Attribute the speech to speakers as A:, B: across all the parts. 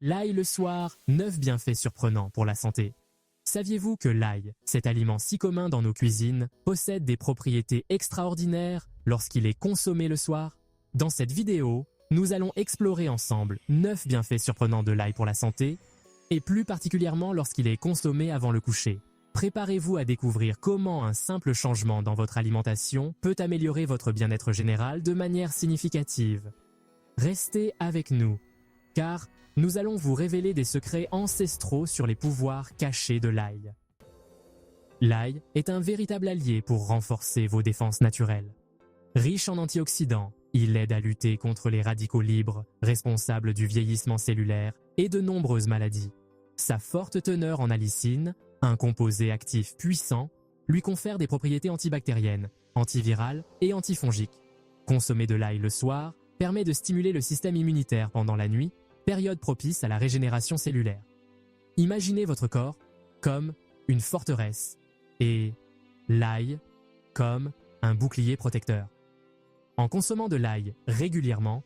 A: L'ail le soir, 9 bienfaits surprenants pour la santé. Saviez-vous que l'ail, cet aliment si commun dans nos cuisines, possède des propriétés extraordinaires lorsqu'il est consommé le soir? Dans cette vidéo, nous allons explorer ensemble 9 bienfaits surprenants de l'ail pour la santé, et plus particulièrement lorsqu'il est consommé avant le coucher. Préparez-vous à découvrir comment un simple changement dans votre alimentation peut améliorer votre bien-être général de manière significative. Restez avec nous, car nous allons vous révéler des secrets ancestraux sur les pouvoirs cachés de l'ail. L'ail est un véritable allié pour renforcer vos défenses naturelles. Riche en antioxydants, il aide à lutter contre les radicaux libres, responsables du vieillissement cellulaire et de nombreuses maladies. Sa forte teneur en allicine, un composé actif puissant, lui confère des propriétés antibactériennes, antivirales et antifongiques. Consommer de l'ail le soir permet de stimuler le système immunitaire pendant la nuit, période propice à la régénération cellulaire. Imaginez votre corps comme une forteresse et l'ail comme un bouclier protecteur. En consommant de l'ail régulièrement,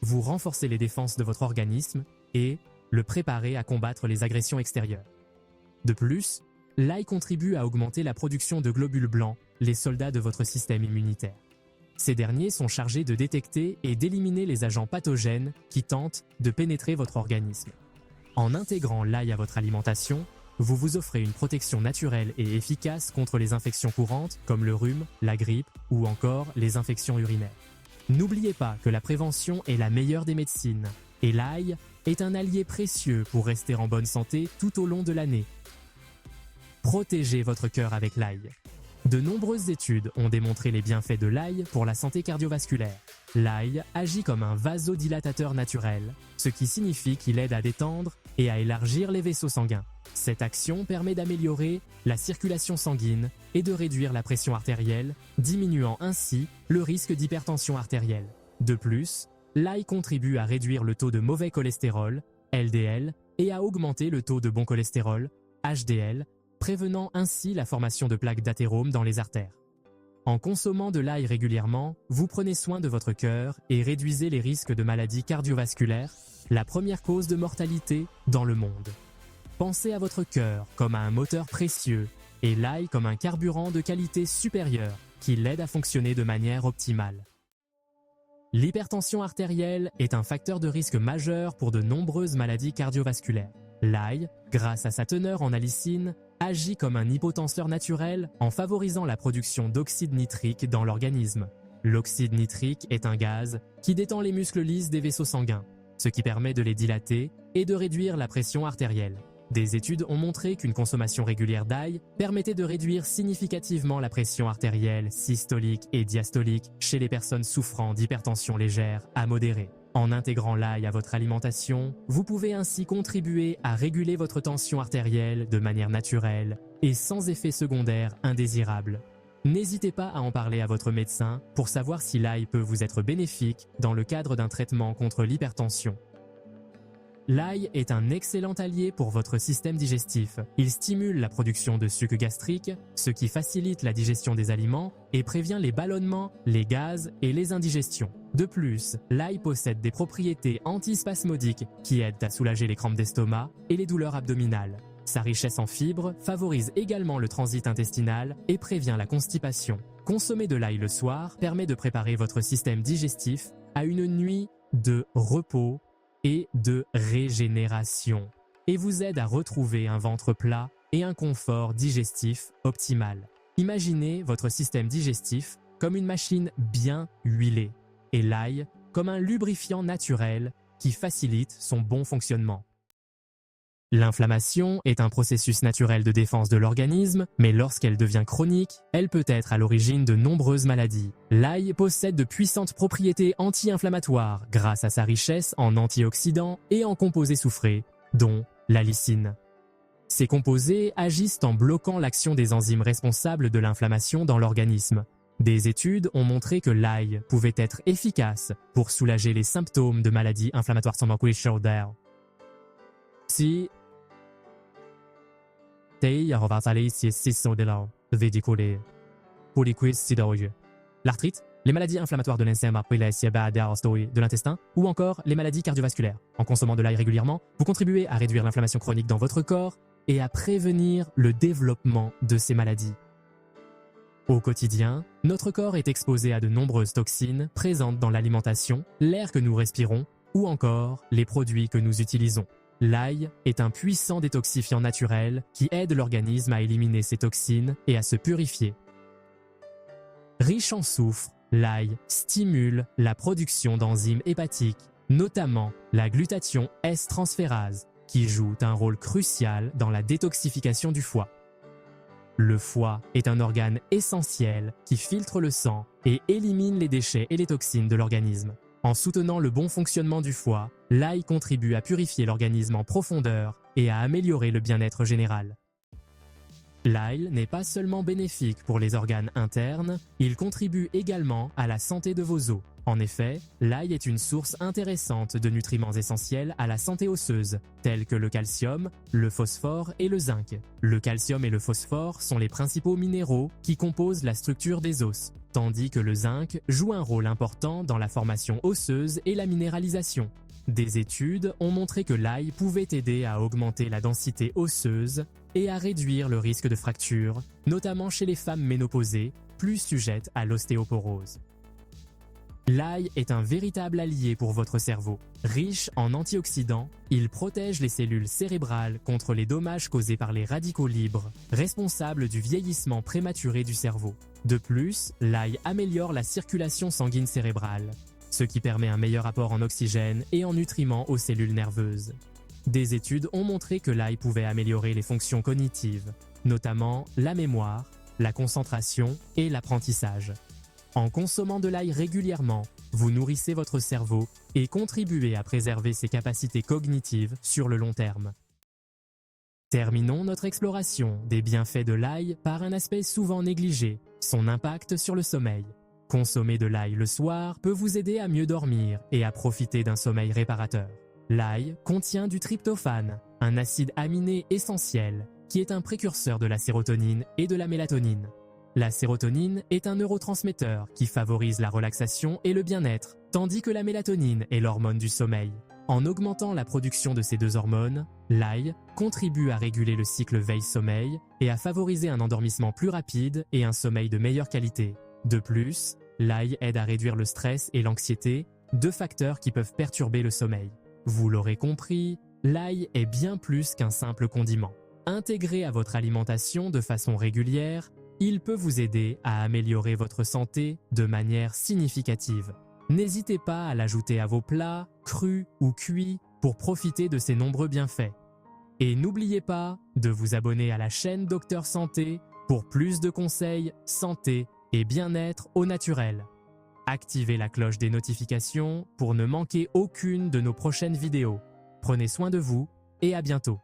A: vous renforcez les défenses de votre organisme et le préparez à combattre les agressions extérieures. De plus, l'ail contribue à augmenter la production de globules blancs, les soldats de votre système immunitaire. Ces derniers sont chargés de détecter et d'éliminer les agents pathogènes qui tentent de pénétrer votre organisme. En intégrant l'ail à votre alimentation, vous vous offrez une protection naturelle et efficace contre les infections courantes comme le rhume, la grippe ou encore les infections urinaires. N'oubliez pas que la prévention est la meilleure des médecines et l'ail est un allié précieux pour rester en bonne santé tout au long de l'année. Protégez votre cœur avec l'ail. De nombreuses études ont démontré les bienfaits de l'ail pour la santé cardiovasculaire. L'ail agit comme un vasodilatateur naturel, ce qui signifie qu'il aide à détendre et à élargir les vaisseaux sanguins. Cette action permet d'améliorer la circulation sanguine et de réduire la pression artérielle, diminuant ainsi le risque d'hypertension artérielle. De plus, l'ail contribue à réduire le taux de mauvais cholestérol, LDL, et à augmenter le taux de bon cholestérol, HDL, prévenant ainsi la formation de plaques d'athérome dans les artères. En consommant de l'ail régulièrement, vous prenez soin de votre cœur et réduisez les risques de maladies cardiovasculaires, la première cause de mortalité dans le monde. Pensez à votre cœur comme à un moteur précieux et l'ail comme un carburant de qualité supérieure qui l'aide à fonctionner de manière optimale. L'hypertension artérielle est un facteur de risque majeur pour de nombreuses maladies cardiovasculaires. L'ail, grâce à sa teneur en allicine, agit comme un hypotenseur naturel en favorisant la production d'oxyde nitrique dans l'organisme. L'oxyde nitrique est un gaz qui détend les muscles lisses des vaisseaux sanguins, ce qui permet de les dilater et de réduire la pression artérielle. Des études ont montré qu'une consommation régulière d'ail permettait de réduire significativement la pression artérielle systolique et diastolique chez les personnes souffrant d'hypertension légère à modérée. En intégrant l'ail à votre alimentation, vous pouvez ainsi contribuer à réguler votre tension artérielle de manière naturelle et sans effets secondaires indésirables. N'hésitez pas à en parler à votre médecin pour savoir si l'ail peut vous être bénéfique dans le cadre d'un traitement contre l'hypertension. L'ail est un excellent allié pour votre système digestif. Il stimule la production de suc gastrique, ce qui facilite la digestion des aliments et prévient les ballonnements, les gaz et les indigestions. De plus, l'ail possède des propriétés antispasmodiques qui aident à soulager les crampes d'estomac et les douleurs abdominales. Sa richesse en fibres favorise également le transit intestinal et prévient la constipation. Consommer de l'ail le soir permet de préparer votre système digestif à une nuit de repos et de régénération, et vous aide à retrouver un ventre plat et un confort digestif optimal. Imaginez votre système digestif comme une machine bien huilée, et l'ail comme un lubrifiant naturel qui facilite son bon fonctionnement. L'inflammation est un processus naturel de défense de l'organisme, mais lorsqu'elle devient chronique, elle peut être à l'origine de nombreuses maladies. L'ail possède de puissantes propriétés anti-inflammatoires grâce à sa richesse en antioxydants et en composés soufrés, dont l'allicine. Ces composés agissent en bloquant l'action des enzymes responsables de l'inflammation dans l'organisme. Des études ont montré que l'ail pouvait être efficace pour soulager les symptômes de maladies inflammatoires sans Si l'arthrite, les maladies inflammatoires de de l'intestin ou encore les maladies cardiovasculaires. En consommant de l'ail régulièrement, vous contribuez à réduire l'inflammation chronique dans votre corps et à prévenir le développement de ces maladies. Au quotidien, notre corps est exposé à de nombreuses toxines présentes dans l'alimentation, l'air que nous respirons ou encore les produits que nous utilisons. L'ail est un puissant détoxifiant naturel qui aide l'organisme à éliminer ces toxines et à se purifier. Riche en soufre, l'ail stimule la production d'enzymes hépatiques, notamment la glutathion S-transférase, qui joue un rôle crucial dans la détoxification du foie. Le foie est un organe essentiel qui filtre le sang et élimine les déchets et les toxines de l'organisme. En soutenant le bon fonctionnement du foie, l'ail contribue à purifier l'organisme en profondeur et à améliorer le bien-être général. L'ail n'est pas seulement bénéfique pour les organes internes, il contribue également à la santé de vos os. En effet, l'ail est une source intéressante de nutriments essentiels à la santé osseuse, tels que le calcium, le phosphore et le zinc. Le calcium et le phosphore sont les principaux minéraux qui composent la structure des os, tandis que le zinc joue un rôle important dans la formation osseuse et la minéralisation. Des études ont montré que l'ail pouvait aider à augmenter la densité osseuse et à réduire le risque de fracture, notamment chez les femmes ménopausées, plus sujettes à l'ostéoporose. L'ail est un véritable allié pour votre cerveau. Riche en antioxydants, il protège les cellules cérébrales contre les dommages causés par les radicaux libres, responsables du vieillissement prématuré du cerveau. De plus, l'ail améliore la circulation sanguine cérébrale, ce qui permet un meilleur apport en oxygène et en nutriments aux cellules nerveuses. Des études ont montré que l'ail pouvait améliorer les fonctions cognitives, notamment la mémoire, la concentration et l'apprentissage. En consommant de l'ail régulièrement, vous nourrissez votre cerveau et contribuez à préserver ses capacités cognitives sur le long terme. Terminons notre exploration des bienfaits de l'ail par un aspect souvent négligé, son impact sur le sommeil. Consommer de l'ail le soir peut vous aider à mieux dormir et à profiter d'un sommeil réparateur. L'ail contient du tryptophane, un acide aminé essentiel qui est un précurseur de la sérotonine et de la mélatonine. La sérotonine est un neurotransmetteur qui favorise la relaxation et le bien-être, tandis que la mélatonine est l'hormone du sommeil. En augmentant la production de ces deux hormones, l'ail contribue à réguler le cycle veille-sommeil et à favoriser un endormissement plus rapide et un sommeil de meilleure qualité. De plus, l'ail aide à réduire le stress et l'anxiété, deux facteurs qui peuvent perturber le sommeil. Vous l'aurez compris, l'ail est bien plus qu'un simple condiment. Intégré à votre alimentation de façon régulière, il peut vous aider à améliorer votre santé de manière significative. N'hésitez pas à l'ajouter à vos plats, crus ou cuits, pour profiter de ses nombreux bienfaits. Et n'oubliez pas de vous abonner à la chaîne Docteur Santé pour plus de conseils, santé et bien-être au naturel. Activez la cloche des notifications pour ne manquer aucune de nos prochaines vidéos. Prenez soin de vous et à bientôt.